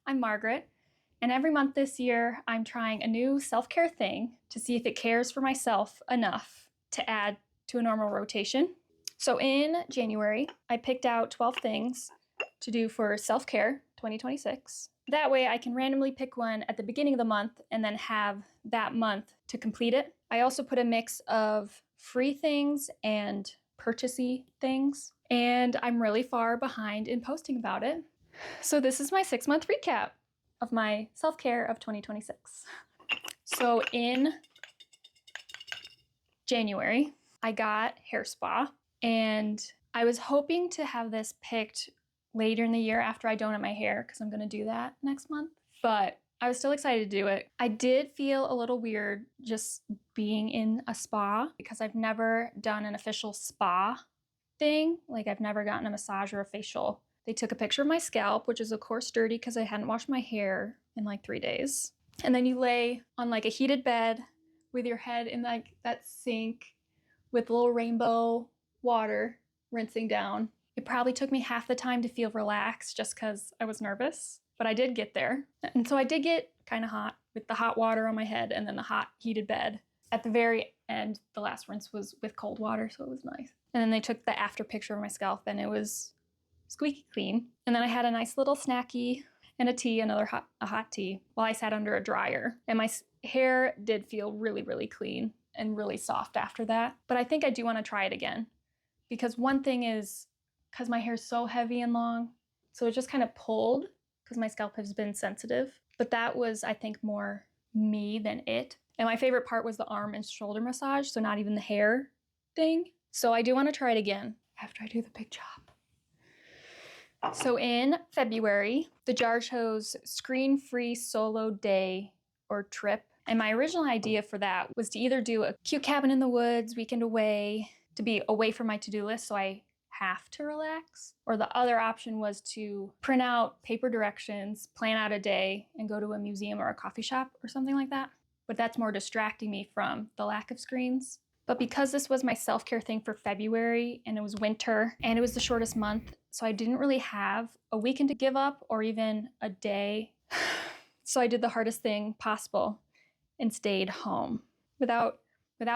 I'm Margaret, and every month this year, I'm trying a new self-care thing to see if it cares for myself enough to add to a normal rotation. So in January, I picked out 12 things to do for self-care 2026. That way I can randomly pick one at the beginning of the month and then have that month to complete it. I also put a mix of free things and purchasey things, and I'm really far behind in posting about it. So this is my 6-month recap of my self-care of 2026. So in January, I got hair spa, and I was hoping to have this picked later in the year after I donate my hair, because I'm gonna do that next month, but I was still excited to do it. I did feel a little weird just being in a spa because I've never done an official spa thing. Like, I've never gotten a massage or a facial. They took a picture of my scalp, which is of course dirty because I hadn't washed my hair in like 3 days. And then you lay on like a heated bed with your head in like that sink with little rainbow water rinsing down. It probably took me half the time to feel relaxed just because I was nervous, but I did get there. And so I did get kind of hot with the hot water on my head and then the hot heated bed. At the very end, the last rinse was with cold water, so it was nice. And then they took the after picture of my scalp and it was squeaky clean. And then I had a nice little snacky and a tea, a hot tea, while I sat under a dryer. And my hair did feel really, really clean and really soft after that. But I think I do want to try it again, because one thing is, because my hair is so heavy and long, so it just kind of pulled because my scalp has been sensitive. But that was, I think, more me than it. And my favorite part was the arm and shoulder massage, so not even the hair thing. So I do want to try it again after I do the big job. So in February, the jar chose screen-free solo day or trip. And my original idea for that was to either do a cute cabin in the woods, weekend away, to be away from my to-do list so I have to relax. Or the other option was to print out paper directions, plan out a day, and go to a museum or a coffee shop or something like that. But that's more distracting me from the lack of screens. But because this was my self-care thing for February and it was winter and it was the shortest month, so I didn't really have a weekend to give up or even a day. So I did the hardest thing possible and stayed home without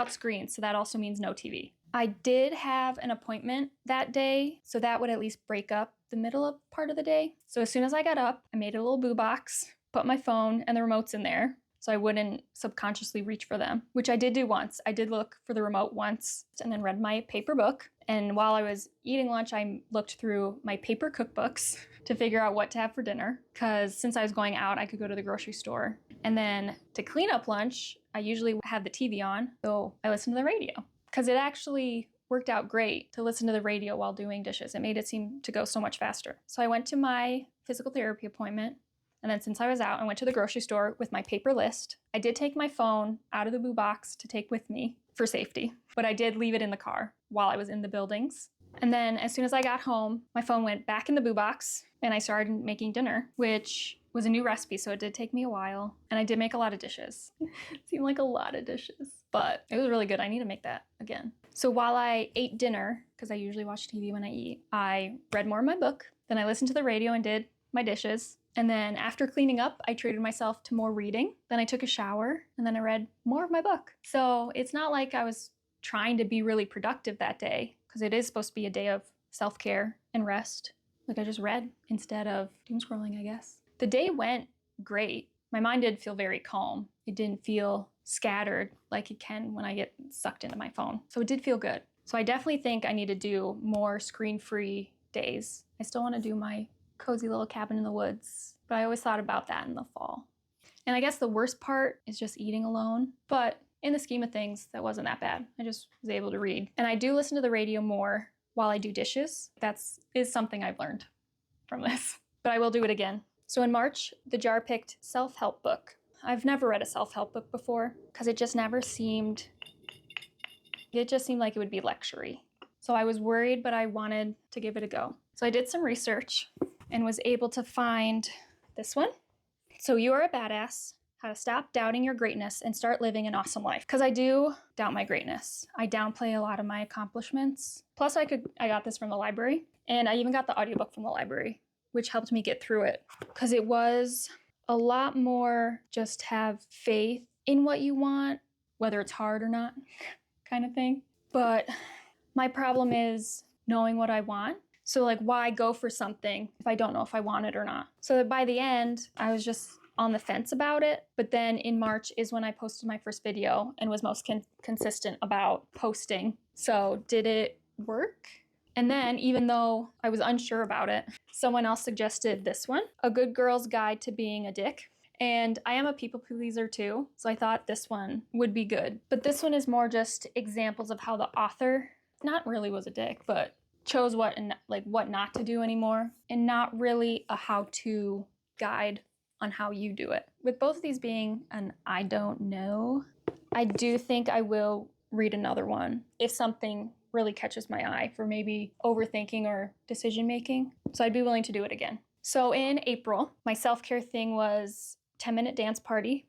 screens. So that also means no TV. I did have an appointment that day, so that would at least break up the middle of part of the day. So as soon as I got up, I made a little boo box, put my phone and the remotes in there so I wouldn't subconsciously reach for them, which I did do once. I did look for the remote once and then read my paper book. And while I was eating lunch, I looked through my paper cookbooks to figure out what to have for dinner, because since I was going out, I could go to the grocery store. And then to clean up lunch, I usually have the TV on, so I listened to the radio, because it actually worked out great to listen to the radio while doing dishes. It made it seem to go so much faster. So I went to my physical therapy appointment. And then since I was out, I went to the grocery store with my paper list. I did take my phone out of the boo box to take with me for safety, but I did leave it in the car while I was in the buildings. And then as soon as I got home, my phone went back in the boo box and I started making dinner, which was a new recipe, so it did take me a while. And I did make a lot of dishes. It seemed like a lot of dishes, but it was really good. I need to make that again. So while I ate dinner, because I usually watch TV when I eat, I read more of my book. Then I listened to the radio and did my dishes. And then after cleaning up, I treated myself to more reading. Then I took a shower and then I read more of my book. So it's not like I was trying to be really productive that day, because it is supposed to be a day of self-care and rest. Like, I just read instead of doom scrolling, I guess. The day went great. My mind did feel very calm. It didn't feel scattered like it can when I get sucked into my phone. So it did feel good. So I definitely think I need to do more screen-free days. I still want to do my cozy little cabin in the woods, but I always thought about that in the fall. And I guess the worst part is just eating alone, but in the scheme of things, that wasn't that bad. I just was able to read. And I do listen to the radio more while I do dishes. That is something I've learned from this, but I will do it again. So in March, the jar picked self-help book. I've never read a self-help book before because it just seemed like it would be lecture-y. So I was worried, but I wanted to give it a go. So I did some research and was able to find this one. So You Are a Badass, How to Stop Doubting Your Greatness and Start Living an Awesome Life. Because I do doubt my greatness. I downplay a lot of my accomplishments. Plus I got this from the library, and I even got the audiobook from the library, which helped me get through it because it was a lot more just have faith in what you want, whether it's hard or not, kind of thing. But my problem is knowing what I want. So like, why go for something if I don't know if I want it or not? So that by the end, I was just on the fence about it. But then in March is when I posted my first video and was most consistent about posting. So did it work? And then, even though I was unsure about it, someone else suggested this one, A Good Girl's Guide to Being a Dick. And I am a people pleaser too, so I thought this one would be good. But this one is more just examples of how the author not really was a dick, but chose what not to do anymore, and not really a how-to guide on how you do it. With both of these being an I don't know, I do think I will read another one if something really catches my eye for maybe overthinking or decision making. So I'd be willing to do it again. So in April, my self-care thing was 10-minute dance party.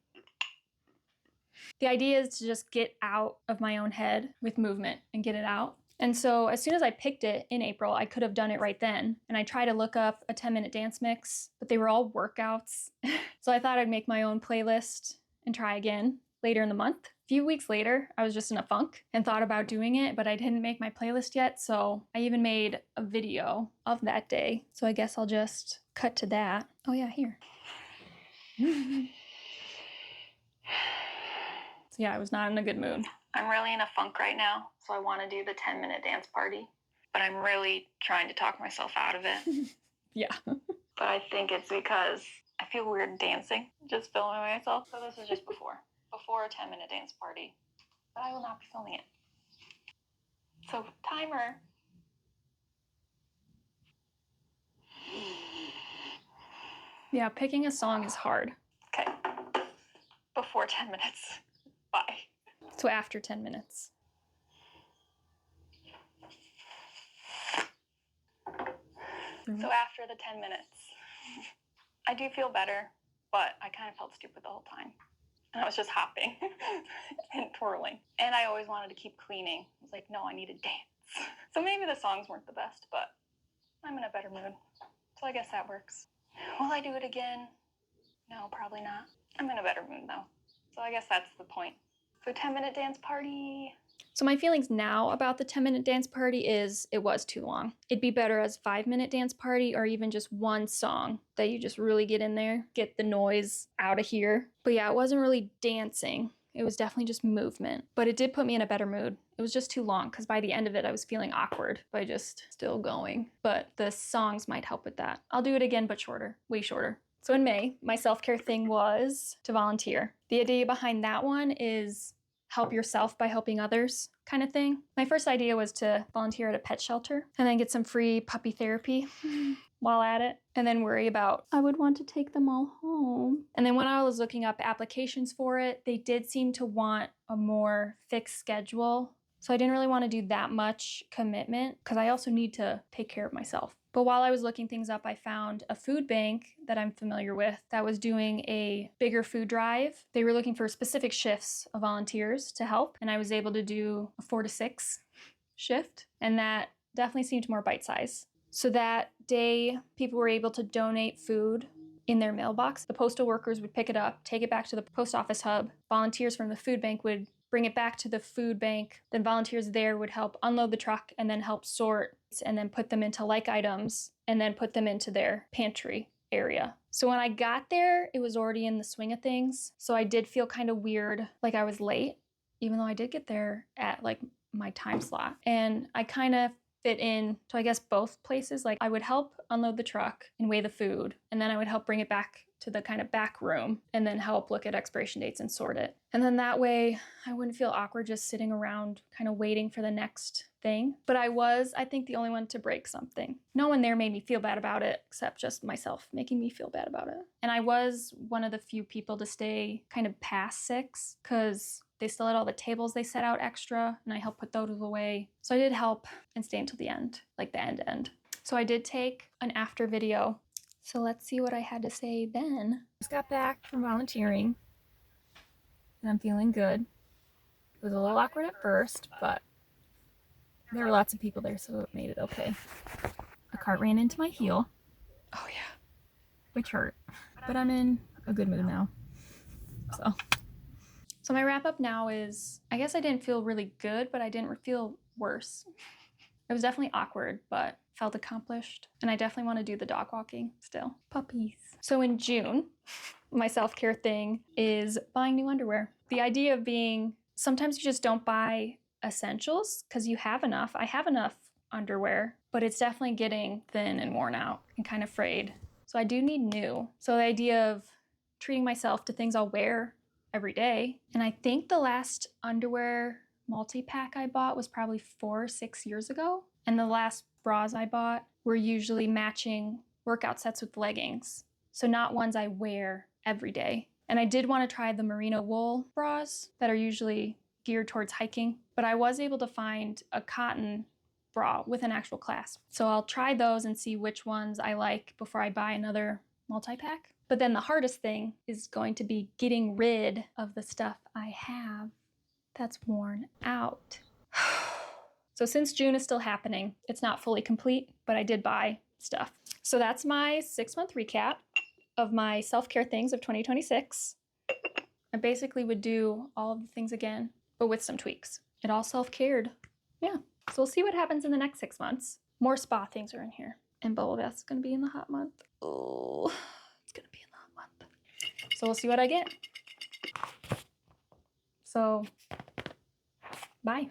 The idea is to just get out of my own head with movement and get it out. And so as soon as I picked it in April, I could have done it right then. And I tried to look up a 10-minute dance mix, but they were all workouts. So I thought I'd make my own playlist and try again later in the month. A few weeks later, I was just in a funk and thought about doing it, but I didn't make my playlist yet. So I even made a video of that day. So I guess I'll just cut to that. Oh yeah, here. So yeah, I was not in a good mood. I'm really in a funk right now, so I want to do the 10-minute dance party, but I'm really trying to talk myself out of it. Yeah. But I think it's because I feel weird dancing, just filming myself. So this is just before a 10-minute dance party, but I will not be filming it. So timer. Yeah, picking a song is hard. Okay. Before 10 minutes. Bye. So after 10 minutes. So after the 10 minutes, I do feel better, but I kind of felt stupid the whole time. And I was just hopping and twirling. And I always wanted to keep cleaning. I was like, no, I need to dance. So maybe the songs weren't the best, but I'm in a better mood. So I guess that works. Will I do it again? No, probably not. I'm in a better mood though. So I guess that's the point. So 10-minute dance party. So my feelings now about the 10-minute dance party is it was too long. It'd be better as 5-minute dance party or even just one song that you just really get in there, get the noise out of here. But yeah, it wasn't really dancing. It was definitely just movement, but it did put me in a better mood. It was just too long because by the end of it, I was feeling awkward by just still going. But the songs might help with that. I'll do it again, but shorter, way shorter. So in May, my self-care thing was to volunteer. The idea behind that one is help yourself by helping others kind of thing. My first idea was to volunteer at a pet shelter and then get some free puppy therapy while at it, and then worry about, I would want to take them all home. And then when I was looking up applications for it, they did seem to want a more fixed schedule. So I didn't really want to do that much commitment because I also need to take care of myself. But while I was looking things up, I found a food bank that I'm familiar with that was doing a bigger food drive. They were looking for specific shifts of volunteers to help, and I was able to do a 4 to 6 shift, and that definitely seemed more bite-sized. So that day, people were able to donate food in their mailbox. The postal workers would pick it up, take it back to the post office hub. Volunteers from the food bank would bring it back to the food bank. Then volunteers there would help unload the truck and then help sort and then put them into like items and then put them into their pantry area. So when I got there, it was already in the swing of things. So I did feel kind of weird, like I was late, even though I did get there at like my time slot. And I kind of fit in to, I guess, both places. Like I would help unload the truck and weigh the food, and then I would help bring it back to the kind of back room and then help look at expiration dates and sort it. And then that way I wouldn't feel awkward just sitting around kind of waiting for the next thing. But I was, I think, the only one to break something. No one there made me feel bad about it except just myself making me feel bad about it. And I was one of the few people to stay kind of past 6 because they still had all the tables they set out extra and I helped put those away. So I did help and stay until the end, like the end. So I did take an after video. So let's see what I had to say then. Just got back from volunteering and I'm feeling good. It was a little awkward at first, but there were lots of people there, so it made it okay. A cart ran into my heel Oh yeah, which hurt. But I'm in a good mood now. So my wrap up now is, I guess I didn't feel really good, but I didn't feel worse. It was definitely awkward, but felt accomplished. And I definitely want to do the dog walking still. Puppies. So in June, my self-care thing is buying new underwear. The idea of being, sometimes you just don't buy essentials because you have enough. I have enough underwear, but it's definitely getting thin and worn out and kind of frayed. So I do need new. So the idea of treating myself to things I'll wear every day. And I think the last underwear multi-pack I bought was probably 4 or 6 years ago. And the last bras I bought were usually matching workout sets with leggings. So not ones I wear every day. And I did want to try the merino wool bras that are usually geared towards hiking, but I was able to find a cotton bra with an actual clasp. So I'll try those and see which ones I like before I buy another multi-pack. But then the hardest thing is going to be getting rid of the stuff I have that's worn out. So since June is still happening, it's not fully complete, but I did buy stuff. So that's my 6-month recap of my self-care things of 2026. I basically would do all of the things again, but with some tweaks. It all self-cared. Yeah. So we'll see what happens in the next 6 months. More spa things are in here. And bubble bath's gonna be in the hot month. Oh, it's gonna be in the hot month. So we'll see what I get. So, bye.